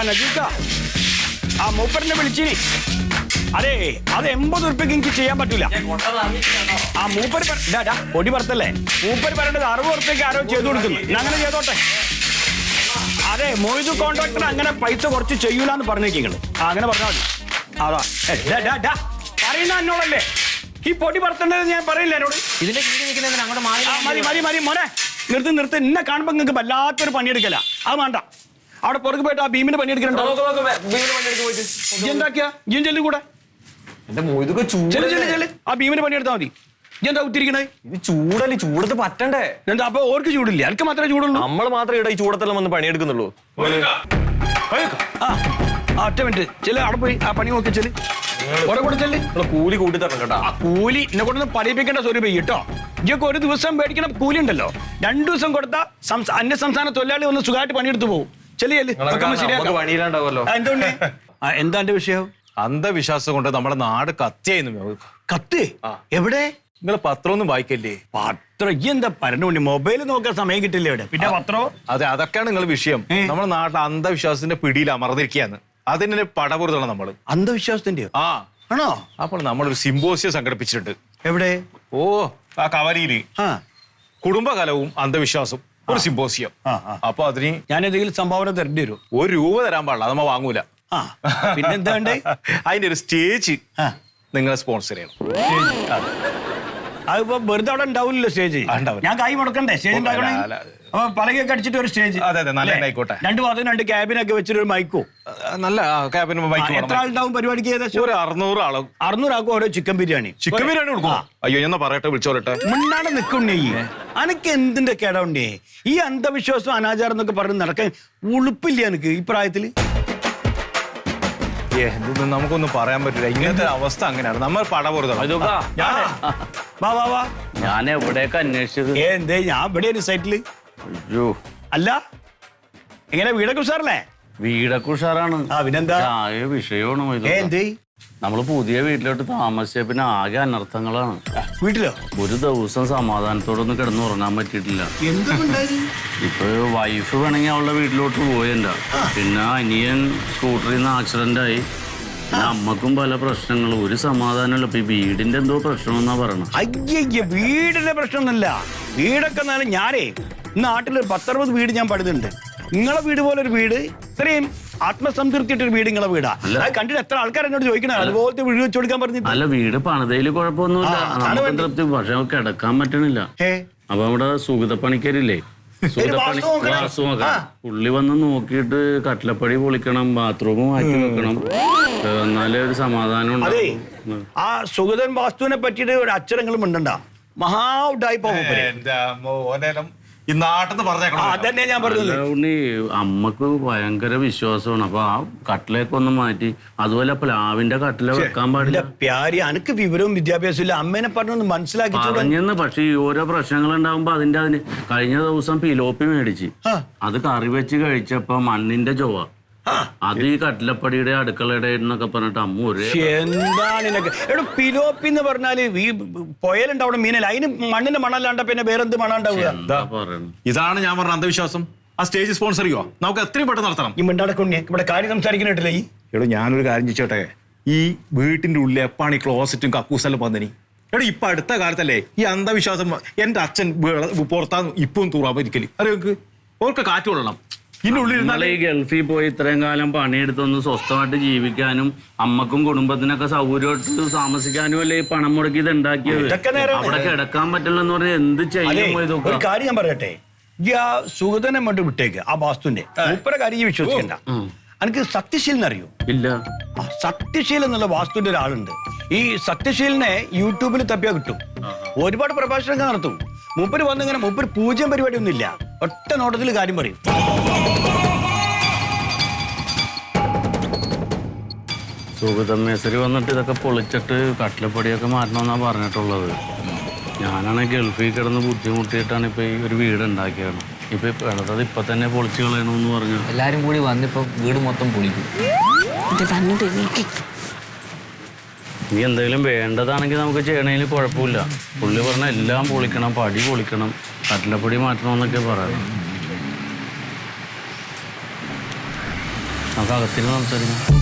നജീക്ക ആ മൂപ്പറിനെ വിളിച്ചിനി. അതെ അത് 80 ഉറുപ്പിക്ക് എനിക്ക് ചെയ്യാൻ പറ്റൂല. ആ മൂപ്പര് പൊടി പറത്തല്ലേ, മൂപ്പര് പറയേണ്ടത് 60 ഉറുപ്പിക്ക് ആരോ ചെയ്തു കൊടുക്കുന്നു. അങ്ങനെ ചെയ്തോട്ടെ. അതെ മൊയ്തു കോൺട്രാക്ടർ അങ്ങനെ പൈസ കുറച്ച് ചെയ്യൂലെന്ന് പറഞ്ഞേക്കിങ്ങള്. അങ്ങനെ പറഞ്ഞാൽ മതി. അതാ പറയുന്ന എന്നോടല്ലേ ഈ പൊടി പറത്തേണ്ടത്, ഞാൻ പറയില്ല എന്നോട്. ഇതിന്റെ കീഴിൽ നിൽക്കുന്നതിന് അങ്ങോട്ട് മതി മോനെ, നിർത്ത്. എന്നെ കാണുമ്പോ നിങ്ങൾക്ക് വല്ലാത്തൊരു പണിയെടുക്കല. അത് വേണ്ട. അവിടെ പുറകെ പോയിട്ട് ആ ഭീമിന് പണിയെടുക്കണ്ടോ? എന്താക്കിയാ ജീൻ ചെല്ലു കൂടെ ആ ഭീമിന് പണിയെടുത്താൽ മതി. എന്താ കുത്തിരിക്കണേ? ഇത് ചൂടല്ലേ, ചൂടത്ത് പറ്റണ്ടേ? എന്താ അപ്പൊ ഓർക്ക് ചൂടില്ല, എനിക്ക് മാത്രമേ ചൂടുള്ളൂ. നമ്മൾ മാത്രമേ ഇവിടെ ഈ ചൂടത്തെല്ലാം വന്ന് പണിയെടുക്കുന്നുള്ളൂ. ഒറ്റ മിനിറ്റ് ചെല്, അവിടെ പോയി ആ പണി നോക്കി ചെല്. കൂടെ ചെല്. കൂലി കൂട്ടി തരണം കേട്ടോ. ആ കൂലി എന്നെ കൊണ്ടൊന്ന് പഠിപ്പിക്കേണ്ട സ്വരൂപ കേട്ടോ. ഇതൊക്കെ ഒരു ദിവസം മേടിക്കണം കൂലി ഉണ്ടല്ലോ. 2 ദിവസം കൊടുത്താൽ അന്യ സംസ്ഥാന തൊഴിലാളി ഒന്ന് സുഖമായിട്ട് പണിയെടുത്ത് പോകും. പണിയിലാണ്ടാവല്ലോ. എന്തുകൊണ്ട് എന്താ എന്റെ വിഷയം? അന്ധവിശ്വാസം കൊണ്ട് നമ്മുടെ നാട് കത്തിയായിരുന്നു. കത്ത് എവിടെ? നിങ്ങൾ പത്രം ഒന്നും വായിക്കല്ലേ? പത്രം എന്താ പറഞ്ഞോണ്ട് മൊബൈൽ നോക്കാൻ സമയം കിട്ടില്ല ഇവിടെ. പിന്നെ പത്രം? അതെ, അതൊക്കെയാണ് നിങ്ങൾ വിഷയം. നമ്മുടെ നാട്ടിൽ അന്ധവിശ്വാസത്തിന്റെ പിടിയിൽ അമർന്നിരിക്കുകയാണ്. അതിനെ പടപുറത്താണ് നമ്മള്. അന്ധവിശ്വാസത്തിന്റെ ആണോ? അപ്പോൾ നമ്മളൊരു സിമ്പോസിയം സംഘടിപ്പിച്ചിട്ടുണ്ട്. എവിടെ? ആ കവലയില് കുടുംബകലവും അന്ധവിശ്വാസവും ഒരു സിമ്പോസിയം. അപ്പൊ അതിന് ഞാൻ എന്തെങ്കിലും സംഭാവന തരേണ്ടി വരും? 1 രൂപ തരാൻ പാടില്ല, അത് നമ്മ വാങ്ങൂല. പിന്നെന്താ അതിന്റെ ഒരു സ്റ്റേജ് നിങ്ങളെ സ്പോൺസർ ചെയ്യണം. അതിപ്പോ വെറുതെ അവിടെ ഉണ്ടാവില്ലല്ലോ സ്റ്റേജ്. ഞാൻ കൈ മുടക്കണ്ടേ സ്റ്റേജ് ഉണ്ടാക്കണേ? അപ്പൊ പലകൊക്കെ അടിച്ചിട്ട് ഒരു സ്റ്റേജ്. അതെ നല്ല ആയിക്കോട്ടെ. 2 ഭാഗത്തും 2 ക്യാബിനൊക്കെ വെച്ചിട്ട് ഒരു മൈക്കോ. നല്ല ക്യാബിന് മൈക്കോ. എത്ര ആളുണ്ടാവും പരിപാടിക്ക്? ഏകദേശം ഒരു 600 ആളും. 600 ആൾക്കും ഓരോ ചിക്കൻ ബിരിയാണി കൊടുക്കും. അയ്യോ എന്നാ പറയട്ടെ, വിളിച്ചോളട്ടെ. മുന്നാടെ നിൽക്കണ്ടേ അനക്ക് എന്തിന്റെ കേടണ്ടേ? ഈ അന്ധവിശ്വാസം അനാചാരം എന്നൊക്കെ പറഞ്ഞ് നടക്കാൻ ഉളുപ്പില്ല എനിക്ക് ഈ പ്രായത്തില്. നമുക്കൊന്നും പറയാൻ പറ്റില്ല, ഇങ്ങനത്തെ അവസ്ഥ അങ്ങനെയാണ്. നമ്മൾ പടപുറത്താണ്. ഞാൻ എവിടെയൊക്കെ അന്വേഷിച്ചത്. എന്തേ ഞാൻ ഇവിടെ സൈറ്റില്. അല്ല എങ്ങനെ വീടൊക്കെ ഉഷാറല്ലേ? വീടൊക്കെ ഉഷാറാണ്. പിന്നെന്താ വിഷയമാണ്. നമ്മള് പുതിയ വീട്ടിലോട്ട് താമസിച്ച പിന്നെ ആകെ അനർത്ഥങ്ങളാണ്. വീട്ടിലോ? ഒരു ദിവസം സമാധാനത്തോടൊന്നും കിടന്നുറങ്ങാൻ പറ്റിയിട്ടില്ല. ഇപ്പൊ വൈഫ് വേണമെങ്കിൽ അവളുടെ വീട്ടിലോട്ട് പോയല്ല. പിന്നെ അനിയൻ സ്കൂട്ടറിൽ നിന്ന് ആക്സിഡന്റ് ആയി. പിന്നെ അമ്മക്കും പല പ്രശ്നങ്ങളും. ഒരു സമാധാനമല്ല. ഇപ്പൊ ഈ വീടിന്റെ എന്തോ പ്രശ്നമെന്നാ പറയണത്. അയ്യ വീടിന്റെ പ്രശ്നമൊന്നുമില്ല. വീടൊക്കെ ഞാനേ നാട്ടിലൊരു 10-60 വീട് ഞാൻ പണിതുണ്ട്. നിങ്ങളെ വീട് പോലെ ഒരു വീട്, ഇത്രയും ആത്മസംതൃപ്തിയിട്ടൊരു വീട് നിങ്ങളെ വീടാ. കണ്ടിട്ട് എത്ര ആൾക്കാർ എന്നോട് ചോദിക്കണേ അതുപോലത്തെ വീട് വെച്ച് കൊടുക്കാൻ പറഞ്ഞിട്ട്. അല്ല വീട് പണിതയില് കുഴപ്പമൊന്നുമില്ല, തൃപ്തി. പക്ഷെ കിടക്കാൻ പറ്റണില്ല. അപ്പൊ അവിടെ സുഗതപ്പണിക്കരില്ലേ, പുള്ളി വന്ന് നോക്കിയിട്ട് കട്ടിലപ്പടി പൊളിക്കണം, ബാത്റൂം മാറ്റി വെക്കണം, എന്നാലേ ഒരു സമാധാനം ഉണ്ടാവും. ആ സുഗതൻ വാസ്തുവിനെ പറ്റിയിട്ട് ഒരു അക്ഷരങ്ങളും ഉണ്ടണ്ട. മഹാ ഉഡായിപ്പോ ഈ നാട്ടിന്ന് പറഞ്ഞേക്കണം. അതന്നെ ഞാൻ പറഞ്ഞത്. അമ്മക്ക് ഭയങ്കര വിശ്വാസമാണ്. അപ്പൊ ആ കട്ടിലേക്ക് ഒന്ന് മാറ്റി, അതുപോലെ പ്ലാവിന്റെ കട്ടില വെക്കാൻ പാടില്ല. പ്യാരി അനക്ക് വിവരവും വിദ്യാഭ്യാസവും ഇല്ല. അമ്മേനെ പറഞ്ഞൊന്ന് മനസ്സിലാക്കി പറഞ്ഞെന്ന്. പക്ഷെ ഈ ഓരോ പ്രശ്നങ്ങൾ ഉണ്ടാവുമ്പോ അതിന് കഴിഞ്ഞ ദിവസം പിലോപ്പി മേടിച്ച് അത് കറി വെച്ച് കഴിച്ചപ്പോ മണ്ണിന്റെ ചൊവ്വ. അത് ഈ കട്ടിലപ്പടിയുടെ അടുക്കളയുടെ എന്നൊക്കെ പറഞ്ഞിട്ട് അമ്മ ഒരു എന്താണ് എവിടെ പിലോപ്പി എന്ന് പറഞ്ഞാല് ഈ പുയലുണ്ടാവണ മീനല്ല. അതിന് മണ്ണിന്റെ മണല്ലാണ്ട പിന്നെ വേറെന്ത് മണുണ്ടാവുക? ഇതാണ് ഞാൻ പറഞ്ഞ അന്ധവിശ്വാസം. ആ സ്റ്റേജ് സ്പോൺസർ ചെയ്യുക, നമുക്ക് എത്രയും പെട്ടെന്ന് നടത്തണം. ഈ മിണ്ടാടക്കൊണ്ടേ ഇവിടെ കാര്യം സംസാരിക്കുന്നിട്ടില്ല. എടോ ഞാനൊരു കാര്യം ചോദിച്ചോട്ടെ, ഈ വീട്ടിന്റെ ഉള്ളിൽ എപ്പാണ് ഈ ക്ലോസറ്റും കക്കൂസെല്ലാം വന്നിനി? എടോ ഇപ്പൊ അടുത്ത കാലത്തല്ലേ ഈ അന്ധവിശ്വാസം. എന്റെ അച്ഛൻ പുറത്താന്ന് ഇപ്പം തൂറാതിരിക്കല് അറിയൊക്കെ ഓർക്ക് കാറ്റ് കൊള്ളണം. ഈ ഗൾഫിൽ പോയി ഇത്രയും കാലം പണിയെടുത്തൊന്ന് സ്വസ്ഥമായിട്ട് ജീവിക്കാനും അമ്മക്കും കുടുംബത്തിനൊക്കെ സൗകര്യമായിട്ട് താമസിക്കാനും അല്ലേ ഈ പണം മുടക്കി ഇത് ഉണ്ടാക്കിയത്. അവിടെ കിടക്കാൻ പറ്റില്ലെന്ന് പറഞ്ഞാൽ എന്ത് ചെയ്യും? ഒരു കാര്യം ഞാൻ പറയട്ടെ, ഈ ആ സുഗതനെ കൊണ്ട് വിട്ടേക്ക്. ആ വാസ്തുവിന്റെ മൂപ്പര കാര്യം വിശ്വസിക്കണ്ട. എനിക്ക് സത്യശീലൻ അറിയോ? ഇല്ല. സത്യശീലൻ എന്നുള്ള വാസ്തുവിന്റെ ഒരാളുണ്ട്. ഈ സത്യശീലനെ യൂട്യൂബിൽ തപ്പിയാ കിട്ടും. ഒരുപാട് പ്രഭാഷണങ്ങൾ നടത്തും. മൂപ്പര് വന്നിങ്ങനെ മൂപ്പര് പൂജ്യം പരിപാടി ഒന്നും ഇല്ല, ഒറ്റ നോട്ടത്തിൽ കാര്യം പറയും. സുഗതമേശ്വരി വന്നിട്ട് ഇതൊക്കെ പൊളിച്ചിട്ട് കട്ടിലപ്പടിയൊക്കെ മാറ്റണമെന്നാ പറഞ്ഞിട്ടുള്ളത്. ഞാനാണെങ്കിൽ ഗൾഫിൽ കിടന്ന് ബുദ്ധിമുട്ടിയിട്ടാണ് ഇപ്പൊ ഈ ഒരു വീട് ഉണ്ടാക്കിയത്. ഇപ്പൊ അത് ഇപ്പൊ തന്നെ പൊളിച്ചു കളയണമെന്ന് പറഞ്ഞു. എല്ലാരും കൂടി വന്നിപ്പോ വീട് മൊത്തം പൊളിക്കും. നീ എന്തെങ്കിലും വേണ്ടതാണെങ്കിൽ നമുക്ക് ചെയ്യണതിൽ കുഴപ്പമില്ല. പുള്ളി പറഞ്ഞ എല്ലാം പൊളിക്കണം, പടി പൊളിക്കണം, കട്ടിലപ്പടി മാറ്റണമെന്നൊക്കെ പറയണം. നമുക്ക് അകത്തിന് സംസാരിക്കാം.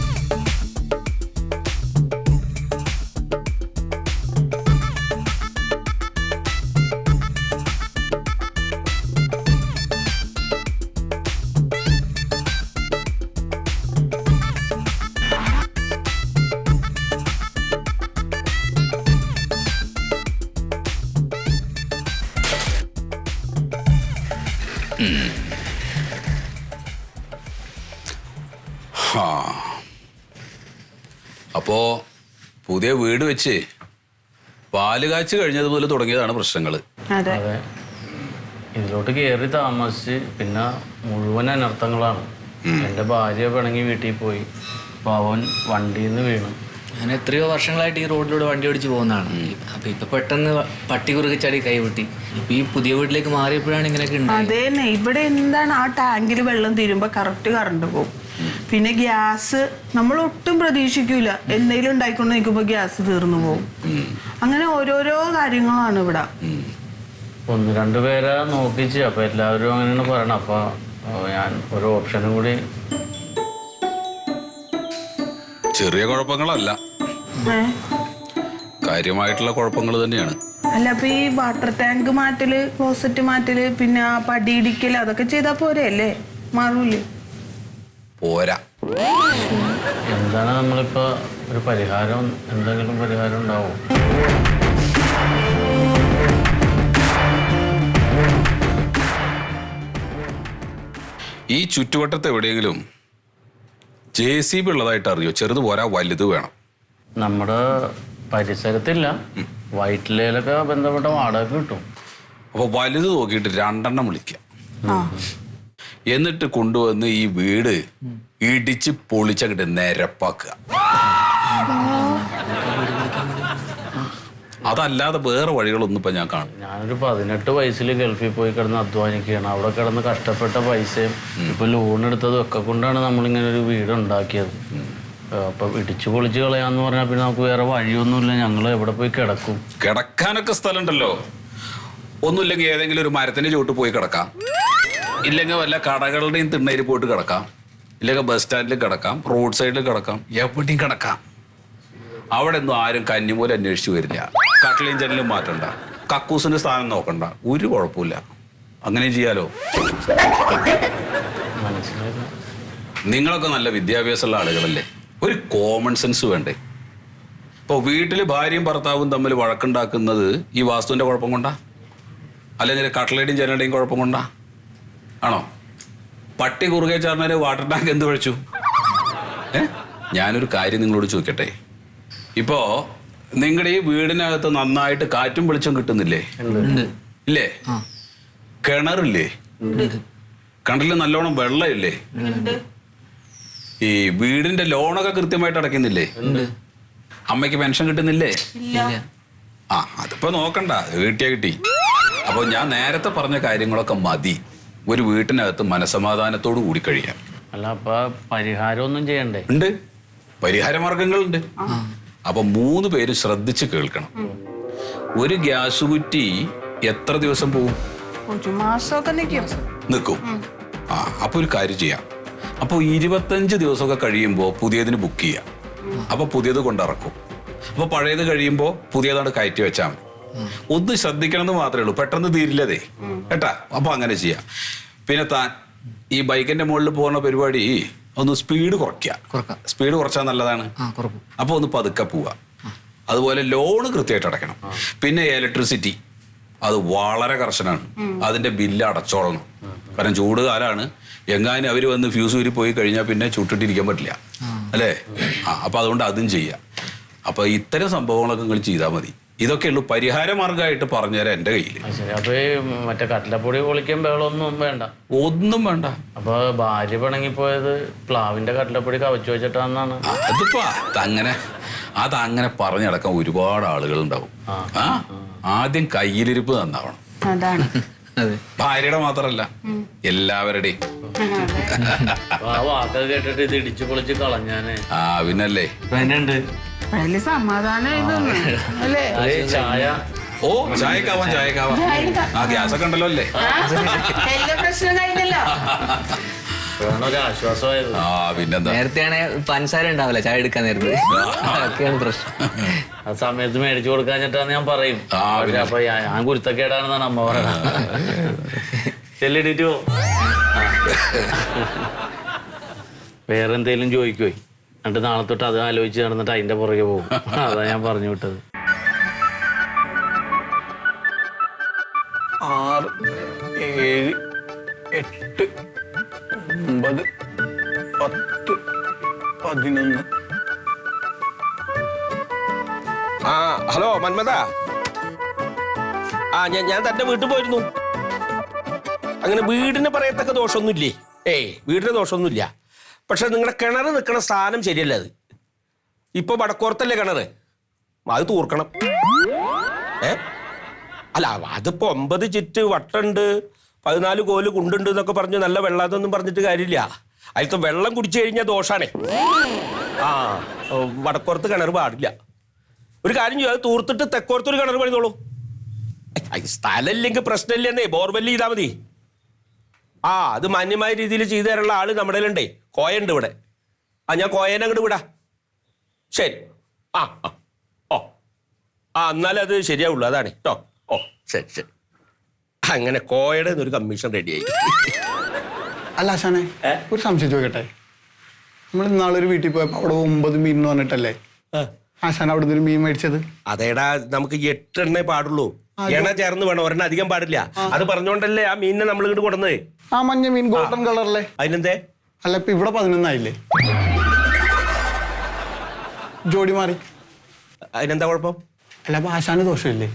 അപ്പോ പുതിയ വീട് വെച്ച് പാല് കാച്ച് കഴിഞ്ഞതുപോലെ തുടങ്ങിയതാണ് പ്രശ്നങ്ങൾ. അതെ, ഇതിലോട്ട് കയറി താമസിച്ച് പിന്നെ മുഴുവൻ അനർത്ഥങ്ങളാണ്. എൻ്റെ ഭാര്യ പിണങ്ങി വീട്ടിൽ പോയി, അപ്പോൾ അവൻ വണ്ടിയിൽ നിന്ന് വീണു. ഞാൻ എത്രയോ വർഷങ്ങളായിട്ട് ഈ റോഡിലൂടെ വണ്ടി ഓടിച്ച് പോകുന്നതാണ്. അപ്പൊ ഇപ്പൊ പെട്ടെന്ന് പട്ടി കുറുകെ ചാടി കൈവിട്ടി. ഇപ്പൊ ഈ പുതിയ വീട്ടിലേക്ക് മാറിയപ്പോഴാണ് ഇങ്ങനെയൊക്കെ ഉണ്ടായത്. അതേന്നെ, ഇവിടെ എന്താണ് ആ ടാങ്കിൽ വെള്ളം തീരുമ്പോ കറക്റ്റ് കറണ്ട് പോകും. പിന്നെ ഗ്യാസ് നമ്മൾ ഒട്ടും പ്രതീക്ഷിക്കൂല, എന്തെങ്കിലും ഉണ്ടായിക്കൊണ്ട് നിൽക്കുമ്പോ ഗ്യാസ് തീർന്നു പോകും. അങ്ങനെ ഓരോരോ കാര്യങ്ങളാണ് ഇവിടെ. 1-2 പേരെ നോക്കിച്ച്, അപ്പൊ എല്ലാവരും അങ്ങനെയാണ് പറയണം. അപ്പൊ ഞാൻ ഒരു ഓപ്ഷനും കൂടി. ചെറിയ കുഴപ്പങ്ങളല്ല, കാര്യമായിട്ടുള്ള കുഴപ്പങ്ങൾ തന്നെയാണ്. അല്ല, അപ്പൊ ഈ വാട്ടർ ടാങ്ക് മാറ്റല്, ക്ലോസറ്റ് മാറ്റല്, പിന്നെ ആ പടി ഇടിക്കല്, അതൊക്കെ ചെയ്താ പോരെ അല്ലേ? മാറൂലേ? പോരാ. എന്താണ് നമ്മളിപ്പോ ഒരു പരിഹാരം, എന്തെങ്കിലും പരിഹാരം ഉണ്ടാവും? ഈ ചുറ്റുവട്ടത്ത് എവിടെയെങ്കിലും JCB ഉള്ളതായിട്ട് അറിയോ? ചെറുത് പോരാ, വലുത് വേണം. നമ്മുടെ പരിസരത്തില്ല, വൈറ്റിലയിലൊക്കെ ബന്ധപ്പെട്ട വാടക കിട്ടും. അപ്പൊ വലുത് നോക്കിയിട്ട് 2 വിളിക്കാം. എന്നിട്ട് കൊണ്ടുവന്ന് ഈ വീട് ഇടിച്ച് പൊളിച്ചങ്ങട്ട് നിരപ്പാക്കുക. അതല്ലാതെ വേറെ വഴികളൊന്നും ഇപ്പൊ ഞാൻ കാണും. ഞാനൊരു 18 വയസ്സിൽ ഗൾഫിൽ പോയി കിടന്ന് അധ്വാനിക്കുകയാണ്. അവിടെ കിടന്ന് കഷ്ടപ്പെട്ട പൈസയും ഇപ്പൊ ലോൺ എടുത്തതും ഒക്കെ കൊണ്ടാണ് നമ്മളിങ്ങനെ ഒരു വീട് ഉണ്ടാക്കിയത്. അപ്പൊ ഇടിച്ചു പൊളിച്ച് കളയാന്ന് പറഞ്ഞാൽ പിന്നെ നമുക്ക് വേറെ വഴിയൊന്നുമില്ല. ഞങ്ങൾ എവിടെ പോയി കിടക്കും? കിടക്കാനൊക്കെ സ്ഥലം ഉണ്ടല്ലോ. ഒന്നുമില്ലെങ്കിൽ ഏതെങ്കിലും ഒരു മരത്തിന്റെ ചോട്ട് പോയി കിടക്കാം, ഇല്ലെങ്കിൽ വല്ല കടകളുടെയും തിണ്ണയിൽ പോയിട്ട് കിടക്കാം, ഇല്ലെങ്കിൽ ബസ് സ്റ്റാൻഡിൽ കിടക്കാം, റോഡ് സൈഡിൽ കിടക്കാം, എവിടെയും കിടക്കാം. അവിടെ ഒന്നും ആരും കന്നിമൂലം അന്വേഷിച്ചു വരില്ല. കട്ടിലും ജനലും മാറ്റണ്ട, കക്കൂസിന്റെ സ്ഥാനം നോക്കണ്ട, ഒരു കുഴപ്പമില്ല. അങ്ങനെ ചെയ്യാലോ. മനസ്സിലായില്ല. നിങ്ങളൊക്കെ നല്ല വിദ്യാഭ്യാസമുള്ള ആളുകളല്ലേ, ഒരു കോമൺ സെൻസ് വേണ്ടേ? ഇപ്പോൾ വീട്ടിൽ ഭാര്യയും ഭർത്താവും തമ്മിൽ വഴക്കുണ്ടാക്കുന്നത് ഈ വാസ്തുവിന്റെ കുഴപ്പം കൊണ്ടാ, അല്ലെങ്കിൽ കട്ട്ലയുടെയും ജനലുടെയും കുഴപ്പം കൊണ്ടാ ആണോ? പട്ടി കുറുകെ ചേർന്നാല് വാട്ടർ ടാങ്ക് എന്ത് കഴിച്ചു? ഞാനൊരു കാര്യം നിങ്ങളോട് ചോദിക്കട്ടെ. ഇപ്പോ നിങ്ങളുടെ ഈ വീടിനകത്ത് നന്നായിട്ട് കാറ്റും വെളിച്ചം കിട്ടുന്നില്ലേ? ഇല്ലേ? കിണറില്ലേ? കിണറിൽ നല്ലോണം വെള്ളമില്ലേ? ഈ വീടിന്റെ ലോണൊക്കെ കൃത്യമായിട്ട് അടയ്ക്കുന്നില്ലേ? അമ്മയ്ക്ക് പെൻഷൻ കിട്ടുന്നില്ലേ? അതിപ്പോ നോക്കണ്ട, കിട്ടിയാ കിട്ടി. അപ്പൊ ഞാൻ നേരത്തെ പറഞ്ഞ കാര്യങ്ങളൊക്കെ മതി ഒരു വീട്ടിനകത്ത് മനസമാധാനത്തോടു കൂടി കഴിയാൻ. അല്ല, അപ്പൊ പരിഹാരം ഒന്നും ചെയ്യണ്ടേ? ഉണ്ട്, പരിഹാര മാർഗങ്ങളുണ്ട്. അപ്പൊ 3 പേര് ശ്രദ്ധിച്ച് കേൾക്കണം. ഒരു ഗ്യാസ് കുറ്റി എത്ര ദിവസം പോവും? 1 മാസമൊക്കെ നിൽക്കും. അപ്പൊ ഒരു കാര്യം ചെയ്യാം. അപ്പൊ 25 ദിവസമൊക്കെ കഴിയുമ്പോ പുതിയതിന് ബുക്ക് ചെയ്യാം. അപ്പൊ പുതിയത് കൊണ്ടിറക്കും. അപ്പൊ പഴയത് കഴിയുമ്പോ പുതിയതാണ് കയറ്റി വെച്ചാൽ മതി. ഒന്ന് ശ്രദ്ധിക്കണം എന്ന് മാത്രമേ ഉള്ളൂ, പെട്ടെന്ന് തീരില്ലതേ കേട്ടാ. അപ്പൊ അങ്ങനെ ചെയ്യാം. പിന്നെ താൻ ഈ ബൈക്കിന്റെ മുകളിൽ പോകുന്ന പരിപാടി ഒന്ന് സ്പീഡ് കുറയ്ക്കുക. സ്പീഡ് കുറച്ചാൽ നല്ലതാണ്. അപ്പൊ ഒന്ന് പതുക്കെ പോവുക. അതുപോലെ ലോണ് കൃത്യമായിട്ട് അടയ്ക്കണം. പിന്നെ ഇലക്ട്രിസിറ്റി അത് വളരെ കർശനമാണ്. അതിന്റെ ബില്ല് അടച്ചോളണം. കാരണം ചൂട് കാലാണ്. എങ്ങാനും അവര് വന്ന് ഫ്യൂസ് ഊരി പോയി കഴിഞ്ഞാൽ പിന്നെ ചുട്ടിട്ടിരിക്കാൻ പറ്റില്ല അല്ലേ? അപ്പൊ അതുകൊണ്ട് അതും ചെയ്യാം. അപ്പൊ ഇത്തരം സംഭവങ്ങളൊക്കെ നിങ്ങൾ ചെയ്താൽ മതി. ഇതൊക്കെയുള്ളൂ പരിഹാര മാർഗമായിട്ട് പറഞ്ഞുതരാം എൻ്റെ കയ്യിൽ. അപ്പൊ മറ്റേ കട്ടിലപ്പൊടി പൊളിക്കാൻ ബഹളമൊന്നും വേണ്ട? ഒന്നും വേണ്ട. അപ്പൊ ഭാര്യ പിണങ്ങിപ്പോയത് പ്ലാവിന്റെ കട്ടിലപ്പൊടി കവച്ചു വെച്ചിട്ടാന്നാണ്? അതിപ്പോ അതങ്ങനെ പറഞ്ഞു നടക്കാൻ ഒരുപാട് ആളുകൾ ഉണ്ടാവും. ആദ്യം കയ്യിലിരിപ്പ് നന്നാവണം. അതാണ് ഭാര്യയുടെ മാത്രല്ല, എല്ലാവരുടെയും. ആ വാക്കൊക്കെ കേട്ടിട്ട് ഇത് ഇടിച്ചു പൊളിച്ച് കളഞ്ഞാനേ. പിന്നല്ലേ. അതില് സമാധാനം ഇതൊന്നും അല്ലേ? ചായ ചായക്കാവാം. ഗ്യാസൊക്കെ ഉണ്ടല്ലോ അല്ലേ? എല്ലാ പ്രശ്നം കഴിഞ്ഞല്ലോ. അതാണ് ഒരു ആശ്വാസമായത്. ആ പിന്നെന്താ. നേരത്തെയാണെ പഞ്ചസാര ഉണ്ടാവില്ല ചായ എടുക്കാൻ നേരത്തെ. അതൊക്കെയാണ് പ്രശ്നം. ആ സമയത്ത് മേടിച്ചു കൊടുക്കാഞ്ഞിട്ടാന്ന് ഞാൻ പറയും. പക്ഷെ അപ്പൊ ഞാൻ കുരുത്തക്കേടാണെന്നാണ് അമ്മ പറയുന്നത്. ചെല്ലിട്ടോ വേറെ എന്തേലും ചോദിക്കുവേ എന്നിട്ട് നാളെ തൊട്ട് അത് ആലോചിച്ച് നടന്നിട്ട് അതിന്റെ പുറകെ പോകും. അതാ ഞാൻ പറഞ്ഞു വിട്ടത്. 6, 7, 8, 9, 10, 11. ആ ഹലോ മന്മത. ആ ഞാൻ തന്റെ വീട്ടിൽ പോയിരുന്നു. അങ്ങനെ വീടിന് പറയത്തക്ക ദോഷമൊന്നുമില്ലേ? വീടിന് ദോഷമൊന്നുമില്ല. പക്ഷെ നിങ്ങളുടെ കിണർ നിൽക്കുന്ന സ്ഥാനം ശരിയല്ല. അത് ഇപ്പൊ വടക്കോർത്തല്ലേ കിണറ്, അത് തൂർക്കണം. അല്ല അതിപ്പോ 9 ചുറ്റ് വട്ടുണ്ട്, 14 കോല് കുണ്ടുണ്ട് എന്നൊക്കെ പറഞ്ഞ് നല്ല വെള്ളം അതൊന്നും പറഞ്ഞിട്ട് കാര്യമില്ല. അതിലത്തെ വെള്ളം കുടിച്ചു കഴിഞ്ഞാൽ ദോഷാണേ. ആ വടക്കോർത്ത് കിണർ പാടില്ല. ഒരു കാര്യം ചെയ്യും, അത് തൂർത്തിട്ട് തെക്കോർത്തൊരു കിണർ പണിതോളൂ. സ്ഥലം ഇല്ലെങ്കിൽ പ്രശ്നമില്ലെന്നേ, ബോർവെല്ല് ചെയ്താൽ മതി. ആ അത് മാന്യമായ രീതിയിൽ ചെയ്തു തരാനുള്ള ആള് നമ്മുടെ ഉണ്ടേ, കോയുണ്ട് ഇവിടെ. ഞാൻ കോയനെ അങ്ങോട്ട് വിടാം. ശരി. ആ ഓ എന്നാലും അത് ശരിയാവുള്ളൂ. അതാണ് കേട്ടോ. ഓ ശരി. അങ്ങനെ കോയയുടെ ഒരു കമ്മീഷൻ റെഡിയായി. അല്ല ആശാനെ, ഒരു സംശയം ചോദിക്കട്ടെ. നമ്മൾ ഇന്നാളൊരു വീട്ടിൽ പോയപ്പോ അവിടെ 9 മീൻ എന്ന് പറഞ്ഞിട്ടല്ലേ ആശാൻ അവിടെ നിന്ന് മീൻ മേടിച്ചത്? അതേടാ, നമുക്ക് 8 എണ്ണേ പാടുള്ളൂ. എണ്ണ ചേർന്ന് വേണം, ഒരെണ്ണം അധികം പാടില്ല. അത് പറഞ്ഞോണ്ടല്ലേ ആ മീനിനെ നമ്മൾ ഇങ്ങോട്ട് കൊടുന്നത്. ആ മഞ്ഞ മീൻ ഗോൾഡൻ കളറല്ലേ? അതിനെന്തേ? അല്ല ഇപ്പൊ ഇവിടെ 11 ആയില്ലേ? ജോഡി മാറി. അതിനെന്താ കുഴപ്പം? അല്ല അപ്പൊ ആശാന് ദോഷമില്ലേ?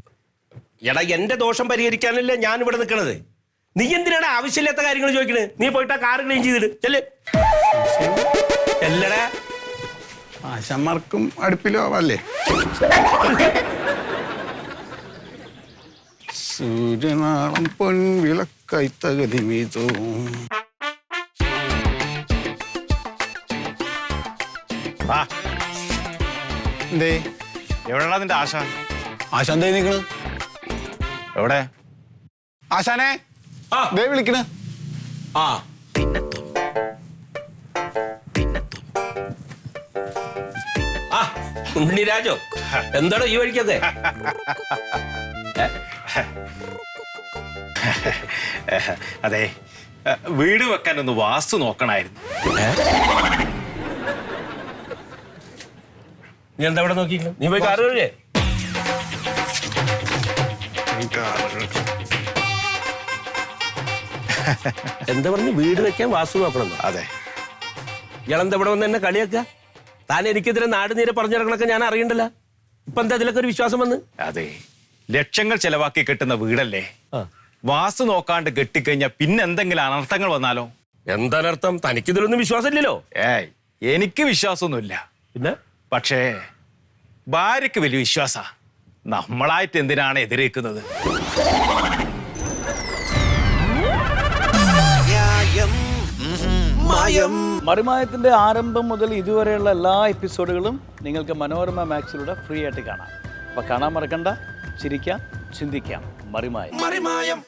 എടാ എന്റെ ദോഷം പരിഹരിക്കാനല്ലേ ഞാൻ ഇവിടെ നിൽക്കണത്. നീ എന്തിനാണ് ആവശ്യമില്ലാത്ത കാര്യങ്ങൾ ചോദിക്കണേ? നീ പോയിട്ട് ആ കാർ ക്ലീൻ ചെയ്തിട്ട് ചെല്ലേ. ചെല്ലടാ. ആശാന്മാർക്കും അടുപ്പിലോ ആവാല്ലേ? സൂര്യനാളം പൊൻവിളക്കായി തകതി മീതോ. എന്തേ എവിടെടാ നിന്റെ ആശാൻ? ആശാൻ ദേ നിക്കണ്. എവിടെ ആശാനെ ആ ദേ വിളിക്കണ്. ആ ആ ഉണ്ണിരാജോ, എന്താണോ ഈ വഴിക്കത്തെ? അതെ, വീട് വെക്കാൻ ഒന്ന് വാസ്തു നോക്കണായിരുന്നു. നീ എന്താ ഇവിടെ നോക്കി? നീ പോയി കാറ് കഴുകേ. എന്താ പറഞ്ഞു? വീട് വെക്കാൻ വാസ്തു നോക്കണം. അതെ. ഇയാളെന്താ ഇവിടെ വന്ന് എന്നെ കളിയാക്കുക? താൻ എനിക്കെതിരെ നാട് നീരെ പറഞ്ഞു നടക്കണൊക്കെ ഞാൻ അറിയണ്ടല്ലോ. ഇപ്പൊ എന്താ ഇതിലൊക്കെ ഒരു വിശ്വാസം വന്ന്? അതെ, ലക്ഷങ്ങൾ ചെലവാക്കി കെട്ടുന്ന വീടല്ലേ, വാസ്തു നോക്കാണ്ട് കെട്ടിക്കഴിഞ്ഞാൽ പിന്നെ എന്തെങ്കിലും അനർത്ഥങ്ങൾ വന്നാലോ? എന്താണർത്ഥം? തനിക്കിതിലൊന്നും വിശ്വാസം ഇല്ലല്ലോ. എനിക്ക് വിശ്വാസമൊന്നുമില്ല. പിന്നെ പക്ഷേ ഭാര്യക്ക് വലിയ വിശ്വാസ. നമ്മളായിട്ട് എന്തിനാണ് എതിരേക്കുന്നത്? മറിമായത്തിന്റെ ആരംഭം മുതൽ ഇതുവരെയുള്ള എല്ലാ എപ്പിസോഡുകളും നിങ്ങൾക്ക് മനോരമ മാക്സിലൂടെ ഫ്രീ ആയിട്ട് കാണാം. അപ്പോൾ കാണാൻ മറക്കണ്ട. ചിരിക്കാം, ചിന്തിക്കാം. മറിമായം.